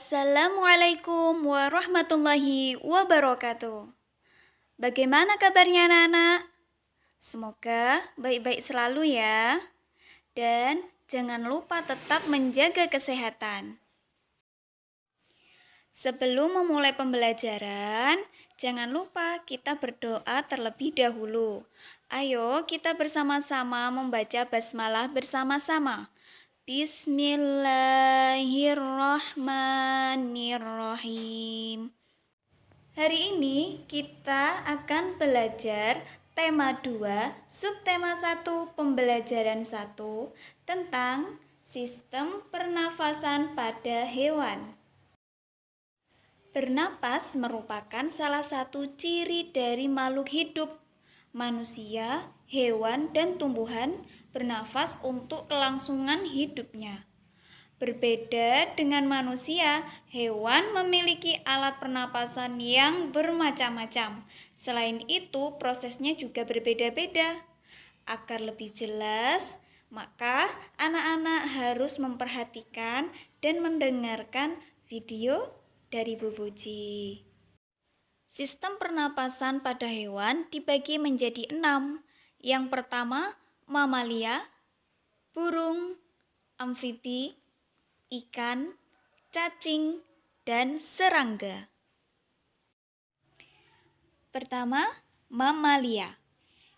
Assalamualaikum warahmatullahi wabarakatuh. Bagaimana kabarnya anak-anak? Semoga baik-baik selalu ya. Dan jangan lupa tetap menjaga kesehatan. Sebelum memulai pembelajaran, jangan lupa kita berdoa terlebih dahulu. Ayo kita bersama-sama membaca basmalah bersama-sama. Bismillahirrahmanirrahim. Hari ini kita akan belajar tema 2, subtema 1, pembelajaran 1 tentang sistem pernafasan pada hewan. Bernapas merupakan salah satu ciri dari makhluk hidup. Manusia, hewan, dan tumbuhan bernafas untuk kelangsungan hidupnya. Berbeda dengan manusia, hewan memiliki alat pernapasan yang bermacam-macam. Selain itu, prosesnya juga berbeda-beda. Agar lebih jelas, maka anak-anak harus memperhatikan dan mendengarkan video dari Bu Puji. Sistem pernapasan pada hewan dibagi menjadi 6. Yang pertama, mamalia, burung, amfibi, ikan, cacing, dan serangga. Pertama, mamalia.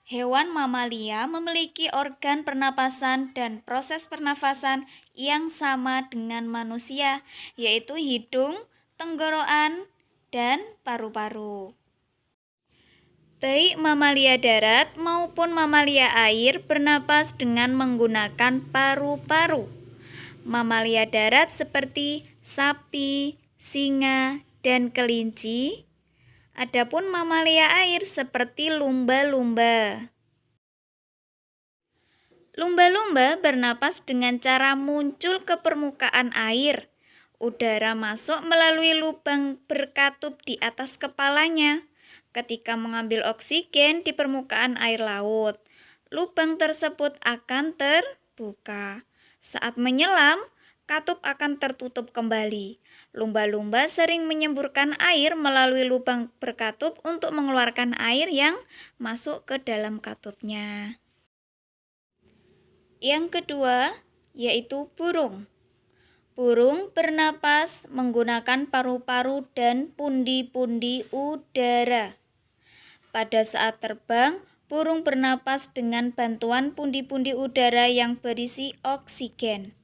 Hewan mamalia memiliki organ pernapasan dan proses pernafasan yang sama dengan manusia, yaitu hidung, tenggorokan, dan paru-paru. Baik mamalia darat maupun mamalia air bernapas dengan menggunakan paru-paru. Mamalia darat seperti sapi, singa, dan kelinci. Adapun mamalia air seperti lumba-lumba. Lumba-lumba bernapas dengan cara muncul ke permukaan air. Udara masuk melalui lubang berkatup di atas kepalanya. Ketika mengambil oksigen di permukaan air laut, lubang tersebut akan terbuka. Saat menyelam, katup akan tertutup kembali. Lumba-lumba sering menyemburkan air melalui lubang berkatup untuk mengeluarkan air yang masuk ke dalam katupnya. Yang kedua, yaitu burung. Burung bernapas menggunakan paru-paru dan pundi-pundi udara. Pada saat terbang, burung bernapas dengan bantuan pundi-pundi udara yang berisi oksigen.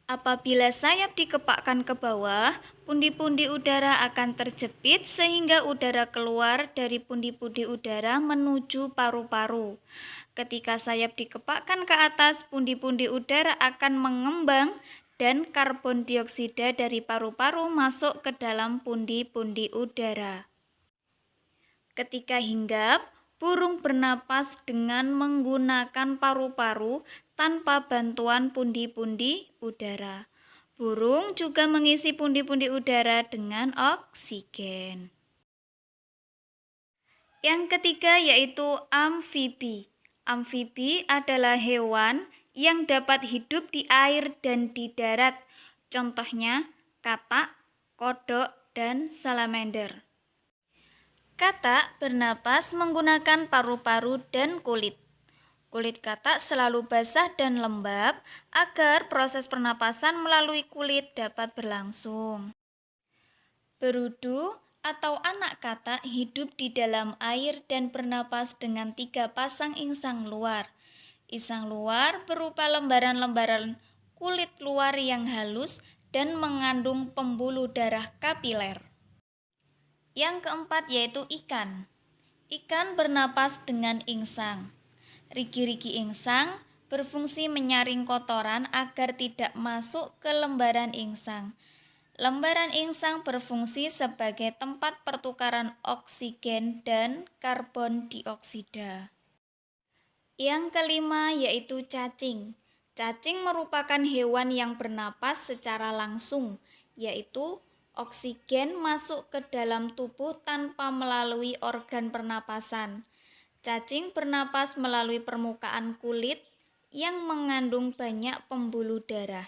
Apabila sayap dikepakkan ke bawah, pundi-pundi udara akan terjepit sehingga udara keluar dari pundi-pundi udara menuju paru-paru. Ketika sayap dikepakkan ke atas, pundi-pundi udara akan mengembang dan karbon dioksida dari paru-paru masuk ke dalam pundi-pundi udara. Ketika hinggap, burung bernapas dengan menggunakan paru-paru tanpa bantuan pundi-pundi udara. Burung juga mengisi pundi-pundi udara dengan oksigen. Yang ketiga yaitu amfibi. Amfibi adalah hewan yang dapat hidup di air dan di darat. Contohnya katak, kodok, dan salamander. Katak bernapas menggunakan paru-paru dan kulit. Kulit katak selalu basah dan lembab agar proses pernapasan melalui kulit dapat berlangsung. Berudu atau anak katak hidup di dalam air dan bernapas dengan 3 pasang insang luar. Insang luar berupa lembaran-lembaran kulit luar yang halus dan mengandung pembuluh darah kapiler. Yang keempat yaitu ikan. Ikan bernapas dengan insang. Rigi-rigi insang berfungsi menyaring kotoran agar tidak masuk ke lembaran insang. Lembaran insang berfungsi sebagai tempat pertukaran oksigen dan karbon dioksida. Yang kelima yaitu cacing. Cacing merupakan hewan yang bernapas secara langsung, yaitu oksigen masuk ke dalam tubuh tanpa melalui organ pernapasan. Cacing bernapas melalui permukaan kulit yang mengandung banyak pembuluh darah.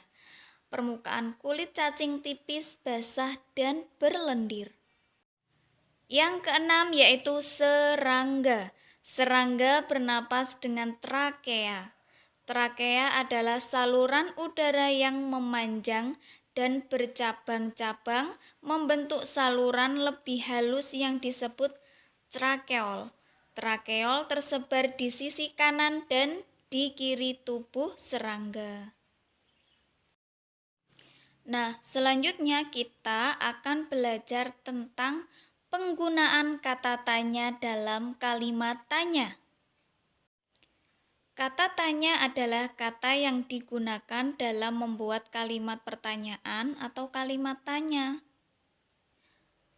permukaan kulit cacing tipis, basah, dan berlendir. Yang keenam yaitu serangga. Serangga bernapas dengan trakea. Trakea adalah saluran udara yang memanjang dan bercabang-cabang membentuk saluran lebih halus yang disebut trakeol. Trakeol tersebar di sisi kanan dan di kiri tubuh serangga. Nah, selanjutnya kita akan belajar tentang penggunaan kata tanya dalam kalimat tanya. Kata tanya adalah kata yang digunakan dalam membuat kalimat pertanyaan atau kalimat tanya.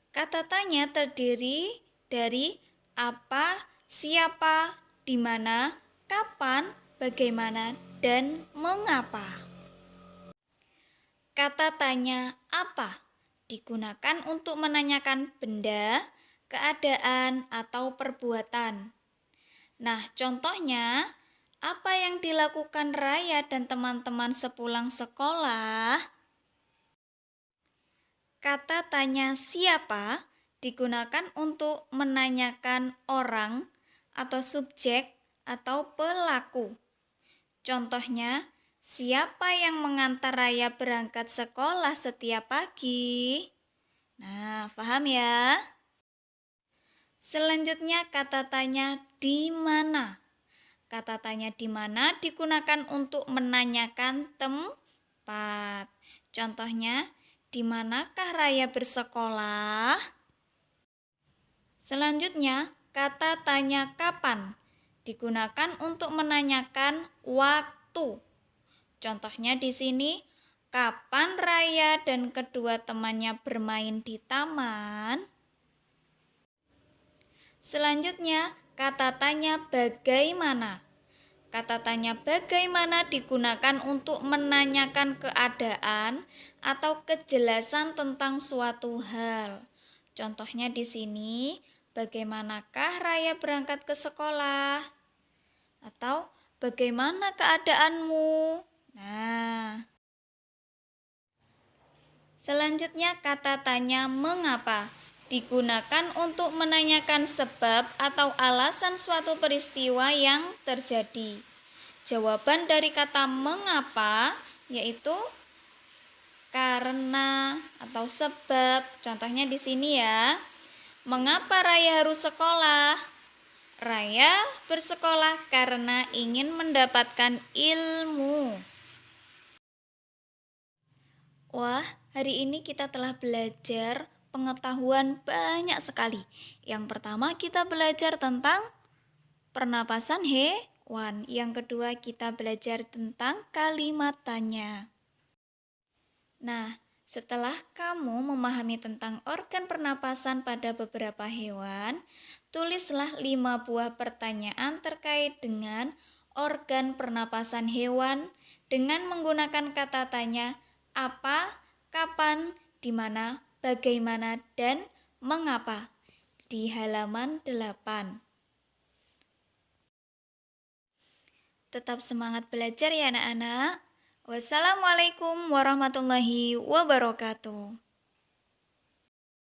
Kata tanya terdiri dari apa, siapa, di mana, kapan, bagaimana, dan mengapa. Kata tanya apa digunakan untuk menanyakan benda, keadaan, atau perbuatan. Nah, contohnya, apa yang dilakukan Raya dan teman-teman sepulang sekolah? Kata tanya siapa digunakan untuk menanyakan orang atau subjek atau pelaku. Contohnya, siapa yang mengantar Raya berangkat sekolah setiap pagi? Nah, paham ya? Selanjutnya kata tanya di mana. Kata tanya di mana digunakan untuk menanyakan tempat. Contohnya, di manakah Raya bersekolah? Selanjutnya, kata tanya kapan digunakan untuk menanyakan waktu. Contohnya di sini, kapan Raya dan kedua temannya bermain di taman? Selanjutnya, kata tanya bagaimana. Kata tanya bagaimana digunakan untuk menanyakan keadaan atau kejelasan tentang suatu hal. Contohnya di sini, bagaimanakah Raya berangkat ke sekolah? Atau bagaimana keadaanmu? Nah, selanjutnya kata tanya mengapa digunakan untuk menanyakan sebab atau alasan suatu peristiwa yang terjadi. Jawaban dari kata mengapa yaitu karena atau sebab. Contohnya di sini ya. Mengapa Raya harus sekolah? Raya bersekolah karena ingin mendapatkan ilmu. Wah, hari ini kita telah belajar pengetahuan banyak sekali. Yang pertama kita belajar tentang pernapasan hewan. Yang kedua kita belajar tentang kalimat tanya. Nah, setelah kamu memahami tentang organ pernapasan pada beberapa hewan, tulislah 5 buah pertanyaan terkait dengan organ pernapasan hewan dengan menggunakan kata tanya apa, kapan, di mana, bagaimana, dan mengapa di halaman 8. Tetap semangat belajar ya anak-anak. Wassalamualaikum warahmatullahi wabarakatuh.